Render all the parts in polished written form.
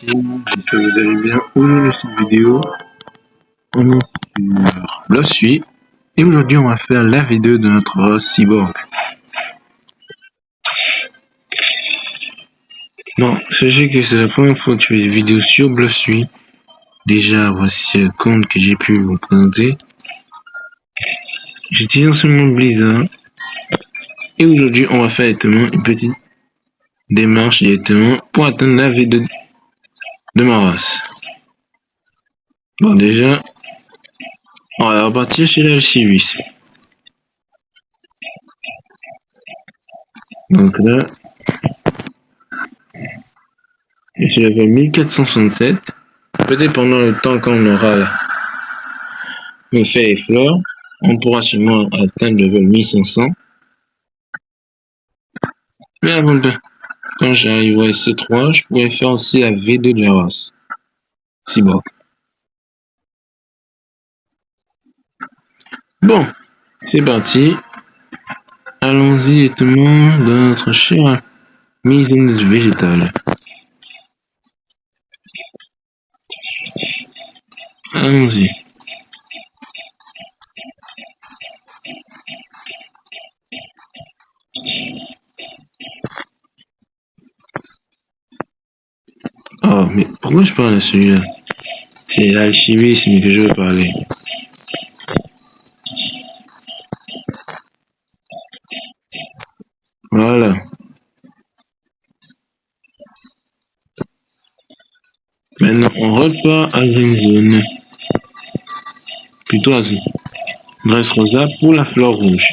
parti, j'espère que vous allez bien. Aujourd'hui, cette vidéo, on est sur Blossui et aujourd'hui, on va faire la vidéo de notre race cyborg. Bon, sachez que c'est la première fois que je fais des vidéos sur Blossui. Déjà, voici le compte que j'ai pu vous présenter. J'utilise seulement Blizzard et aujourd'hui, on va faire directement une petite démarche directement pour atteindre la vidéo de ma race. Bon, déjà, on va repartir chez la LC8. Donc là, je suis level 1467. Peut-être pendant le temps qu'on aura fait les fleurs, on pourra sûrement atteindre le level 1500. Mais avant de, quand j'arriverai à C3, je pourrais faire aussi la V2 de la race. Cyborg. Bon, c'est parti. Allons-y directement dans notre chère maison végétale. Allons-y. Oh, mais pourquoi je parle à celui-là? C'est l'alchimisme que je veux parler. Voilà. Maintenant, on repart à une zone. Plutôt à zone. Dresse rosa pour la fleur rouge.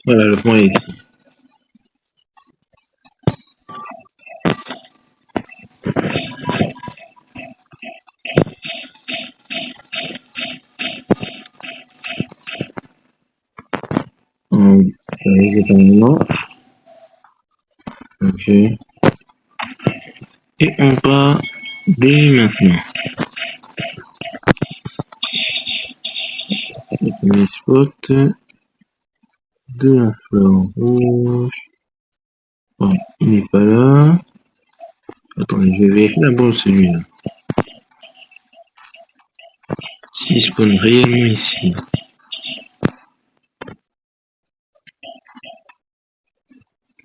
Voilà, le point est ici. Exactement. Ok. Et on part dès maintenant. Le premier spot de la fleur rouge. Bon, il n'est pas là. Attendez, je vais vérifier d'abord celui-là. S'il spawn réellement ici.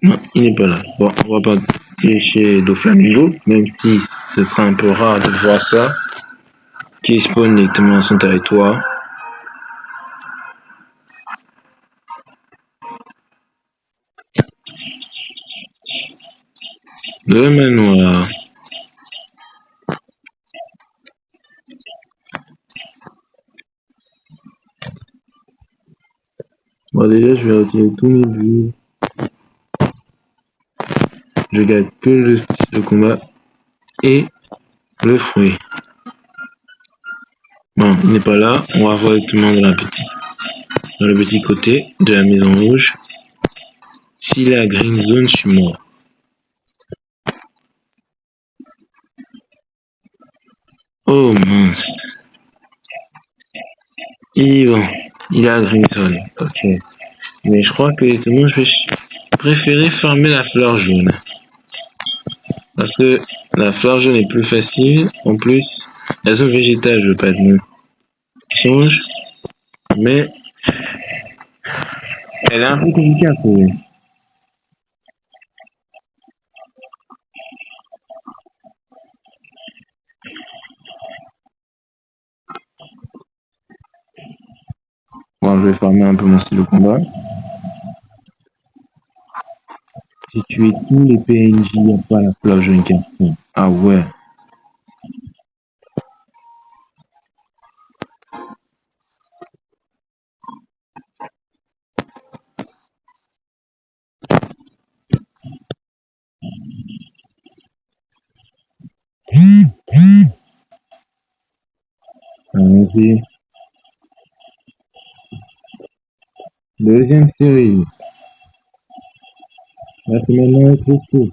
Non, il n'est pas là. Bon, on va pas chez Doflamingo, même si ce sera un peu rare de voir ça. Qui spawn directement dans son territoire. Le manoir. Bon, déjà, je vais retirer tous mes vues. Je garde que le combat et le fruit. Bon, il n'est pas là. On va voir directement dans le petit côté de la maison rouge. S'il est à green zone, je suis mort. Oh mince. Bon, il est à green zone. Ok. Mais je crois que directement, je vais préférer farmer la fleur jaune. Parce que la fleur jaune est plus facile. En plus, la zone végétale, je veux pas de change. Mais elle est un peu compliquée à trouver. Bon, je vais farmer un peu mon style de combat. J'ai tué tous les PNJ à part la fleur jaune carton. Ah ouais. Allons-y. Deuxième série. Là, c'est maintenant trop court.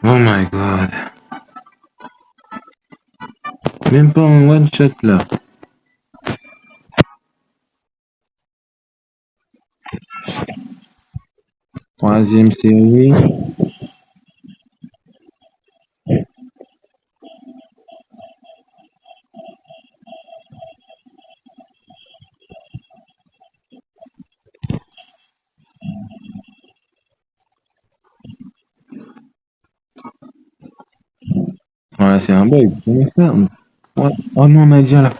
Oh my god. Même pas en one shot là. Troisième série. Voilà, c'est un bug. Comment faire? Ouais. Oh non, Nadia là.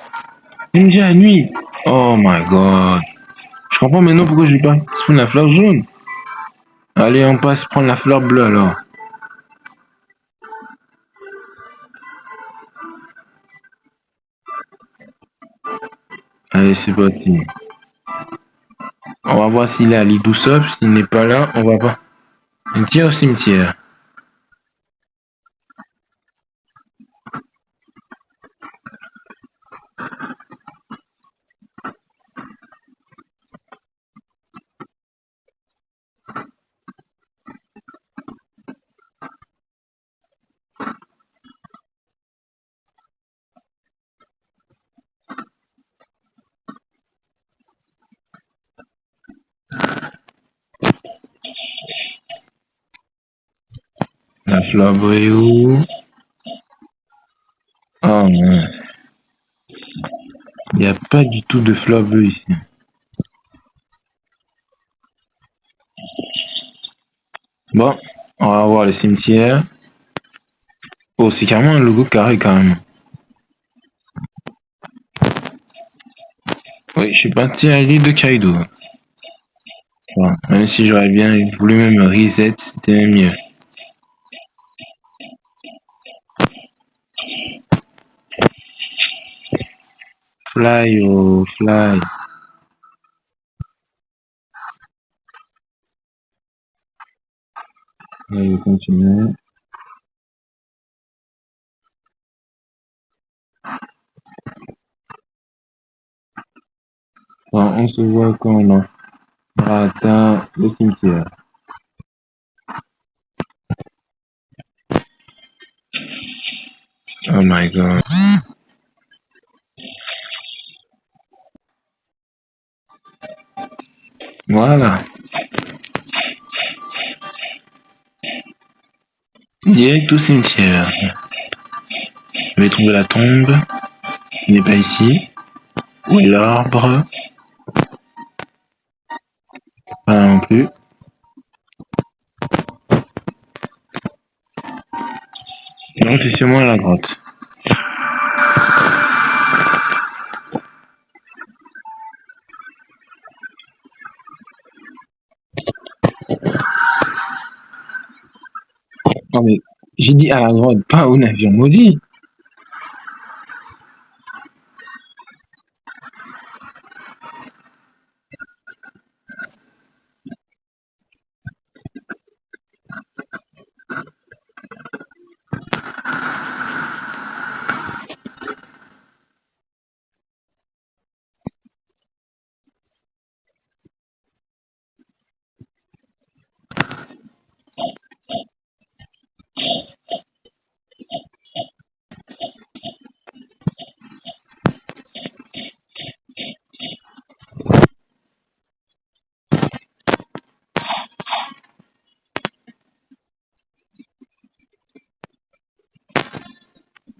Ninja, nuit. Oh my god. Je comprends maintenant pourquoi je vais pas prendre la fleur jaune. Allez, on passe prendre la fleur bleue alors. Allez, c'est parti. On va voir s'il est à l'Idoussop. S'il n'est pas là, on va pas. On tire au cimetière. La fleur bleue est où? Oh non. Il n'y a pas du tout de fleur bleue ici. Bon, on va voir le cimetière. Oh, c'est carrément un logo carré quand même. Oui, je suis parti à l'île de Kaido. Bon, même si j'aurais bien voulu même reset, c'était même mieux. Fly, oh, fly. Allez, continuer. Bon, on se voit quand on aura atteint le cimetière. Oh my god. Voilà. Direct au cimetière. Je vais trouver la tombe. Il n'est pas ici. Où est l'arbre? Pas là non plus. Non, c'est sûrement la grotte. Non mais, j'ai dit à la grotte, pas au navire maudit.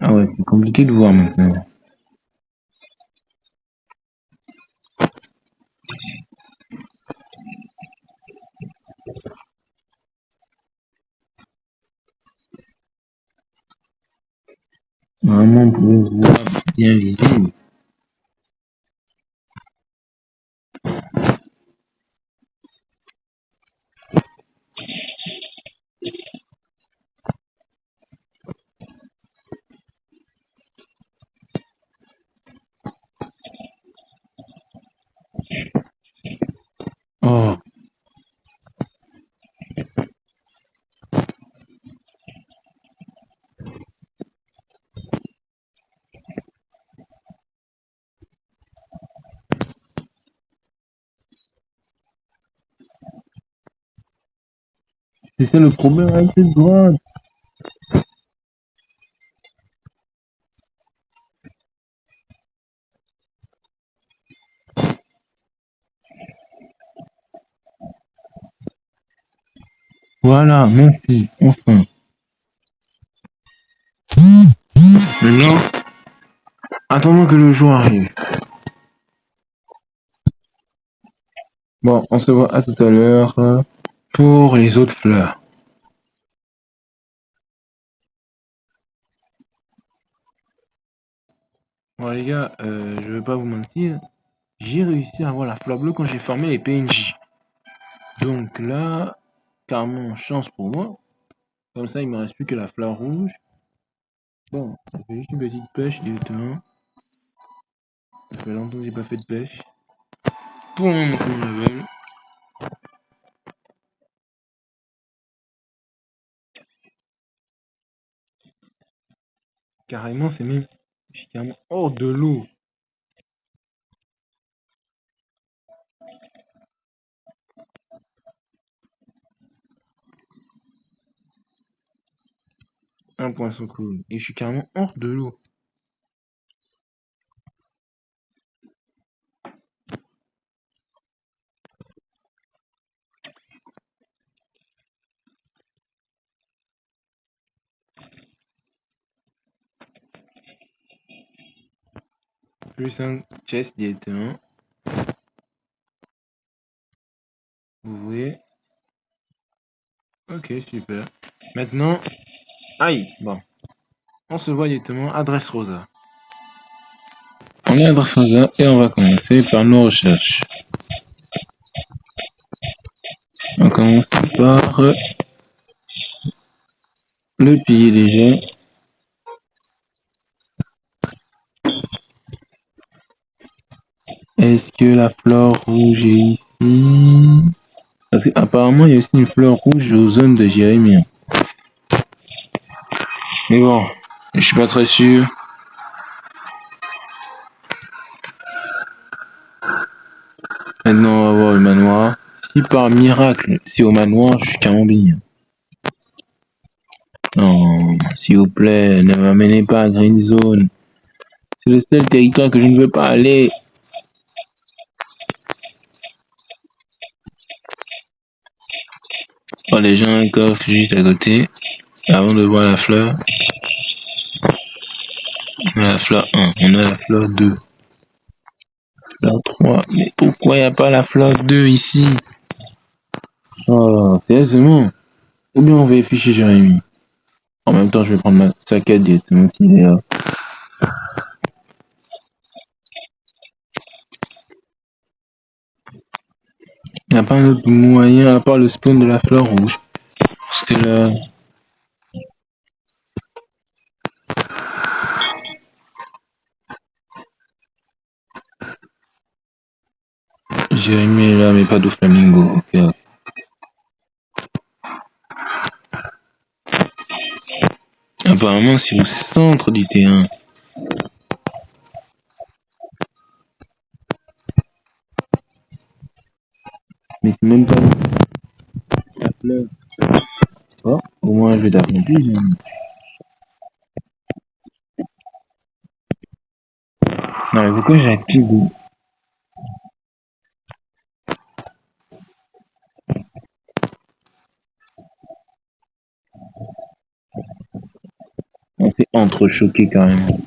Ah ouais, c'est compliqué de voir maintenant. Normalement, on pouvait voir bien visible. Oh, c'est ça le problème avec cette grotte. Voilà, merci, enfin. Maintenant, attendons que le jour arrive. Bon, on se voit à tout à l'heure pour les autres fleurs. Bon les gars, je vais pas vous mentir, j'ai réussi à avoir la fleur bleue quand j'ai formé les PNJ. Donc là, carrément chance pour moi. Comme ça, il me reste plus que la fleur rouge. Bon, ça fait juste une petite pêche directement. Ça fait longtemps que j'ai pas fait de pêche. Pour mon level. Carrément, c'est même je suis carrément hors de l'eau. Un poisson cool. Et je suis carrément hors de l'eau. Plus un chest directement. Vous voyez. Ok, super. Maintenant, aïe, bon. On se voit directement adresse Rosa. On est à adresse Rosa et on va commencer par nos recherches. On commence par le pilier déjà. Est-ce que la fleur rouge est ici? Parce qu'apparemment, il y a aussi une fleur rouge aux zones de Jérémie. Mais bon, je suis pas très sûr. Maintenant, on va voir le manoir. Si par miracle, c'est au manoir, je suis carrément bien. Non, s'il vous plaît, ne m'amenez pas à Green Zone. C'est le seul territoire que je ne veux pas aller. Oh, les gens un coffre juste à côté. Avant de voir la fleur. On a la fleur 1, on a la fleur 2. Fleur 3. Mais pourquoi il n'y a pas la fleur 2 ici? Oh, sérieusement. Ou bien on vérifie chez Jérémy. En même temps, je vais prendre ma saccade directement s'il est là. Il n'y a pas un autre moyen à part le spawn de la fleur rouge. Parce que là, Jérémy est là, mais pas de flamingo. Ok. Apparemment, c'est au centre du terrain. Mais c'est même pas la fleur. Oh, au moins, je vais t'apprendre plus, Jérémy. Non, mais pourquoi j'active de... On s'est entrechoqué carrément.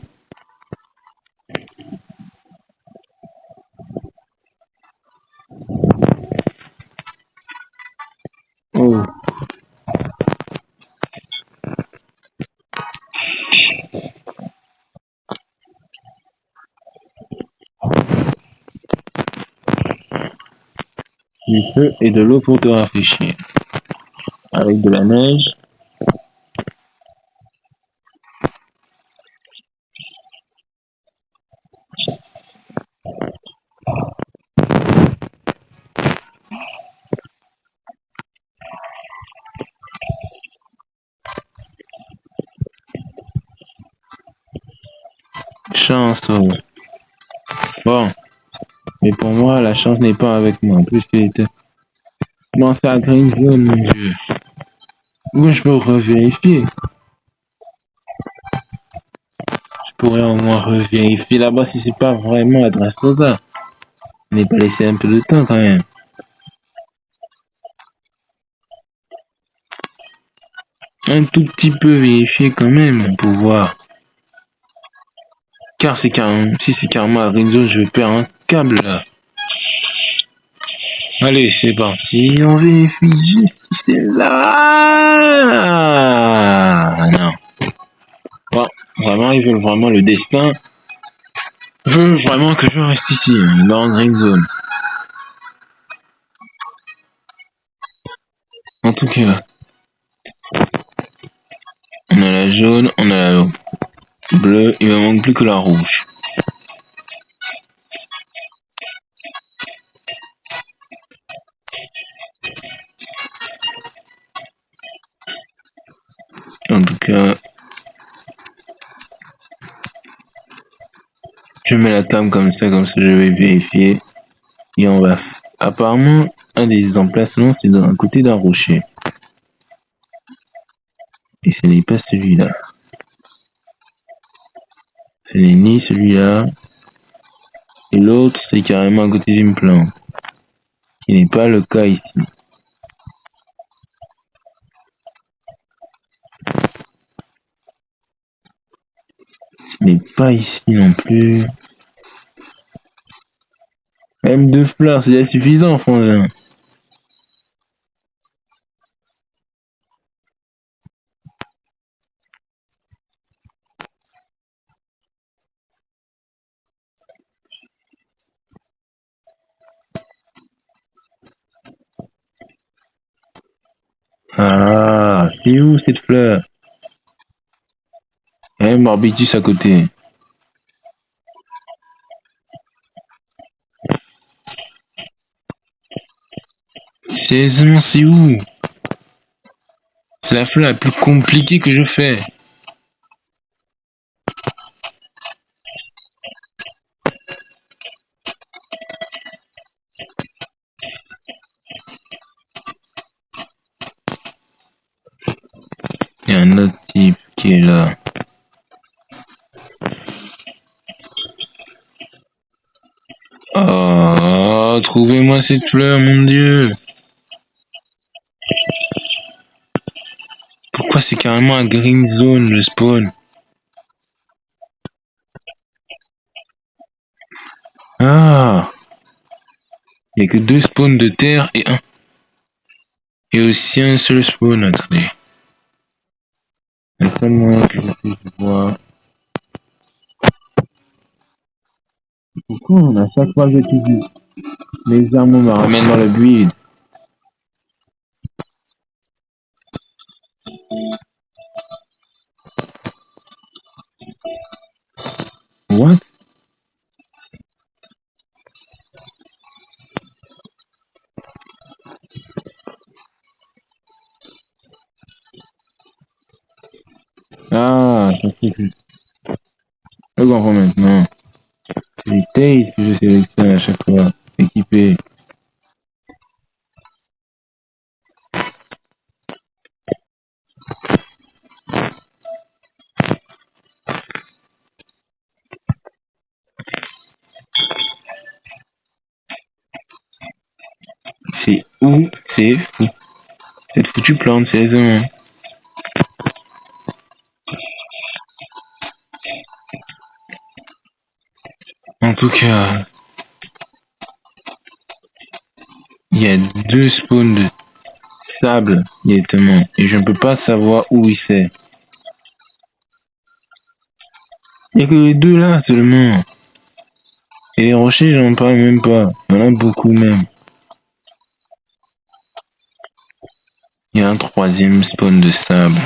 Oh, du feu et de l'eau pour te rafraîchir. Avec de la neige. Chance. Oh. Bon, mais pour moi, la chance n'est pas avec moi. Puisqu'il était... Bon, c'est à Green Zone, mon dieu. Où je peux revérifier? Je pourrais au moins revérifier là-bas si c'est pas vraiment Adresse Rosa. On n'est pas laissé un peu de temps quand même. un tout petit peu vérifier quand même pour voir. Car c'est carrément, si c'est carrément à green zone, je vais perdre un câble là. Allez, c'est parti. On vérifie juste si c'est là. Ah, non. Bon, vraiment, ils veulent vraiment le destin. Ils veulent vraiment que je reste ici, dans green zone. En tout cas, on a la jaune, on a la bleue, il me manque plus que la rouge. En tout cas, je mets la table comme ça je vais vérifier. Et on va. Apparemment, un des emplacements, c'est à côté d'un rocher. Et ce n'est pas celui-là. Ce n'est ni celui-là. Et l'autre, c'est carrément à côté d'une plante. Ce n'est pas le cas ici. Ce n'est pas ici non plus. Même deux fleurs, c'est déjà suffisant, frangin. Ah, c'est où cette fleur? Il y a un barbitus à côté. Sérieusement, c'est où? C'est la fleur la plus compliquée que je fais. Il y a un autre type qui est là. Oh, trouvez-moi cette fleur, mon Dieu. Pourquoi c'est carrément un green zone le spawn? Ah, il n'y a que deux spawns de terre et un. Et aussi un seul spawn, attendez. Le seul moyen que je puisse voir. Pourquoi à chaque fois que j'utilise les armes me ramènent dans le build? What? Ah, je sais plus. Je comprends maintenant. C'est les tails que je sélectionne à chaque fois. Équipé. C'est où c'est fou. Cette foutue plante, sérieusement. En tout cas, il y a deux spawns de sable directement. Et je ne peux pas savoir où il c'est. Il n'y a que les deux là seulement. Et les rochers, j'en parle même pas. Il y en a beaucoup même. Il y a un troisième spawn de sable.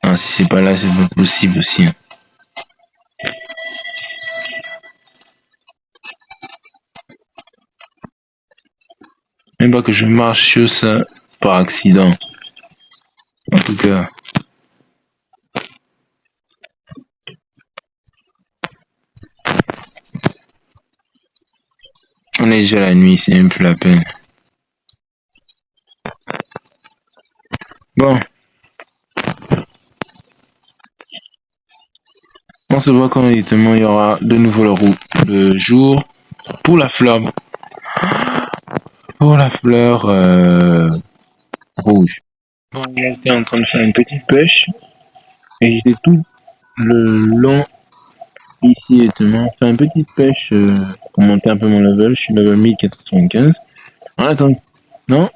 Ah, si c'est pas là, c'est pas possible aussi. Même pas que je marche sur ça par accident. En tout cas. On est déjà la nuit, c'est même plus la peine. Bon. On se voit quand directement il y aura de nouveau le jour pour la fleur. Pour la fleur rouge. Bon, on était en train de faire une petite pêche et j'étais tout le long ici et demain. Faire une petite pêche pour monter un peu mon level. Je suis level 1095. En attendant, non.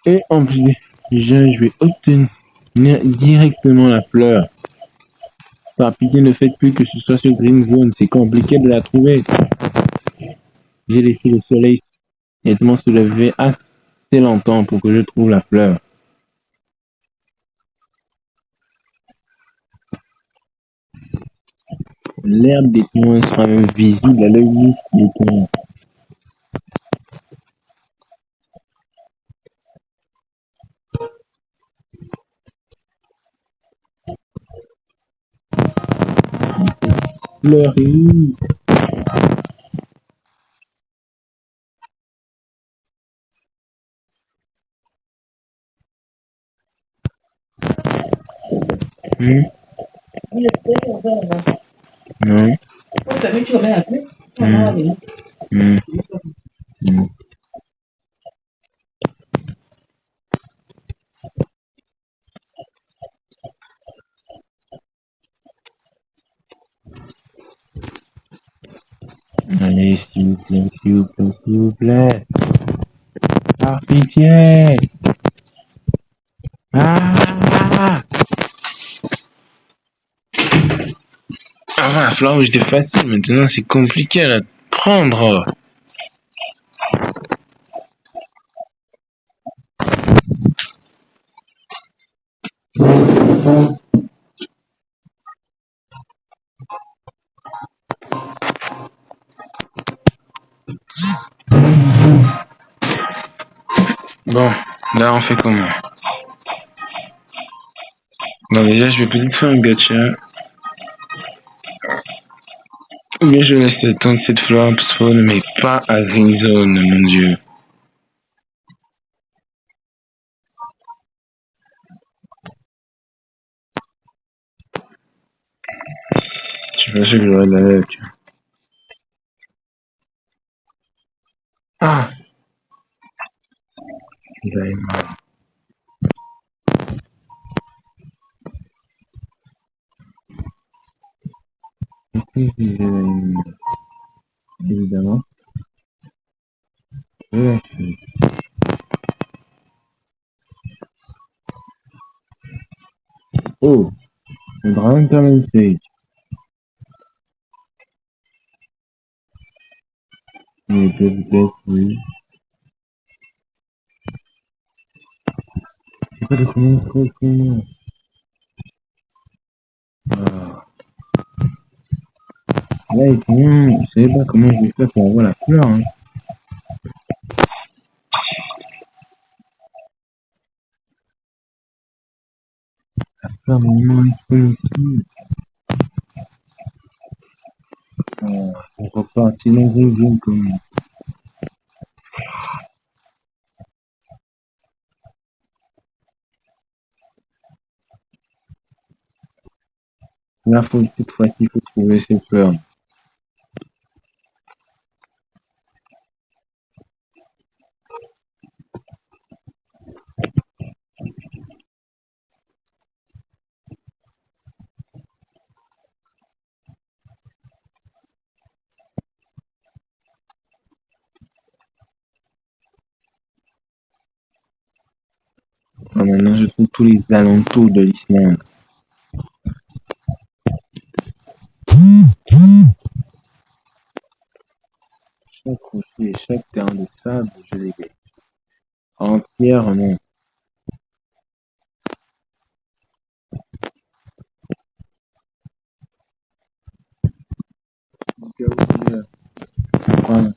Et en plus, je vais obtenir directement la fleur. Par pitié, ne faites plus que ce soit sur Green Zone. C'est compliqué de la trouver. J'ai laissé le soleil nettement se lever assez longtemps pour que je trouve la fleur. L'herbe des témoins sera même visible à l'œil nu des témoins. Fleurie. Hmm? Non. Hmm. Hmm. Hmm. Allez, s'il vous plaît, s'il vous plaît, s'il vous plaît. Par pitié. Ah! Avant, la fleur rouge était facile. Maintenant, c'est compliqué à la prendre. Bon, là, on fait comment? Bon, déjà, je vais peut-être faire un gacha. Ou bien je laisse le temps que cette fleur spawn, mais pas à Green Zone, mon dieu. Je suis pas sûr que j'aurai de la luck. Ah! Diamond. Évidemment. Je la suis. Oh! Le dragon Common Sage. Mais peut-être, oui. C'est pas de comment trop comment. Ah. Là, et comment, je savais pas comment je vais faire pour avoir la fleur, hein. Fleur monument ici. Ah, on repart, sinon, Green Zone comme. Là, faut, cette fois-ci, il faut trouver ces fleurs. Ah, maintenant, je trouve tous les alentours de l'Islande. Chaque rocher et chaque terrain de sable, je les ai entièrement. Voilà.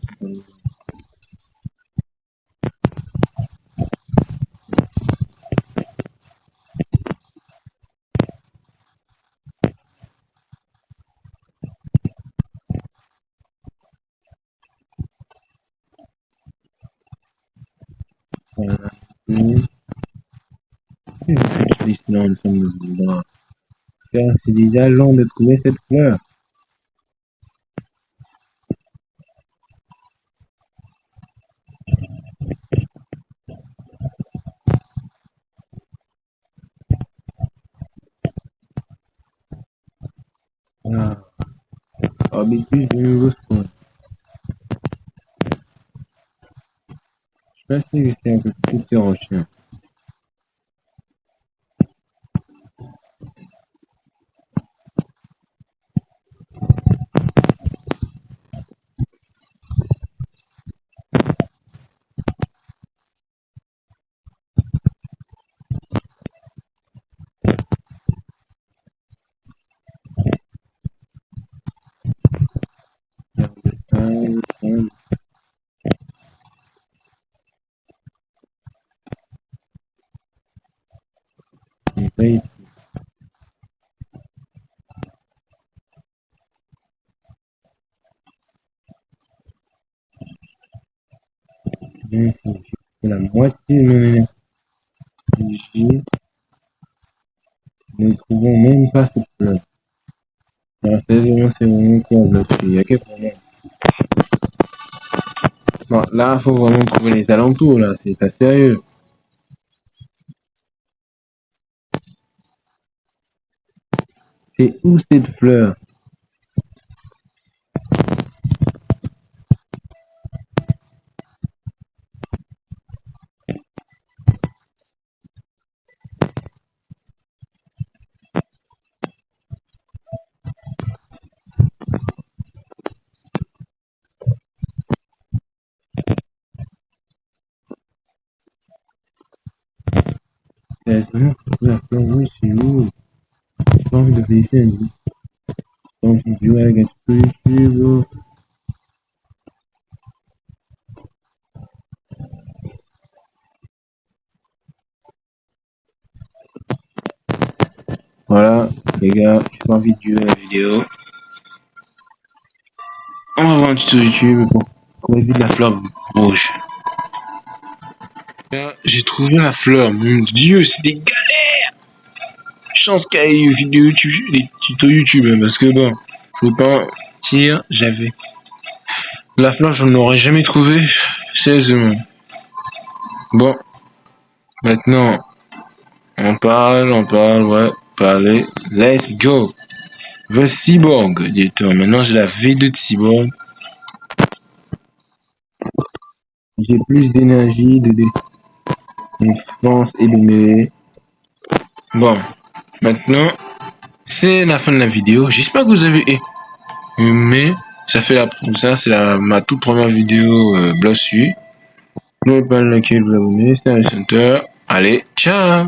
L'Islande, ça me dit là. C'est déjà long de trouver cette fleur. Ah, habitude de nouveau spawn. Je sais pas si c'est un peu plus terrain. La moitié de mon énergie. Nous ne trouvons même pas cette fleur. Alors, c'est vraiment quoi là-dessus? Il y a quel problème? Bon, là, il faut vraiment trouver les alentours, là. C'est pas sérieux. C'est où cette fleur? C'est vraiment la fleur, oui, c'est où? J'ai pas envie de vérifier, hein. Donc, je vais regarder sur YouTube. Voilà, les gars, j'ai pas envie de jouer la vidéo. On va voir un tuto YouTube pour éviter la fleur rouge. Là, j'ai trouvé la fleur, mon dieu, c'est des gars. Chance qu'il y ait une vidéo YouTube, des tutos YouTube, hein, parce que bon, faut pas mentir, j'avais. La fleur, je n'aurais jamais trouvé, sérieusement. Bon, maintenant, on parle, ouais, parler. Let's go. The Cyborg, dis-toi. Maintenant, j'ai la V2 de Cyborg. J'ai plus d'énergie, de défense et de mêlée. Bon, maintenant, c'est la fin de la vidéo. J'espère que vous avez aimé. Ça, c'est ma toute première vidéo Blossu. N'oubliez pas de liker, vous abonner, c'est un center. Allez, ciao!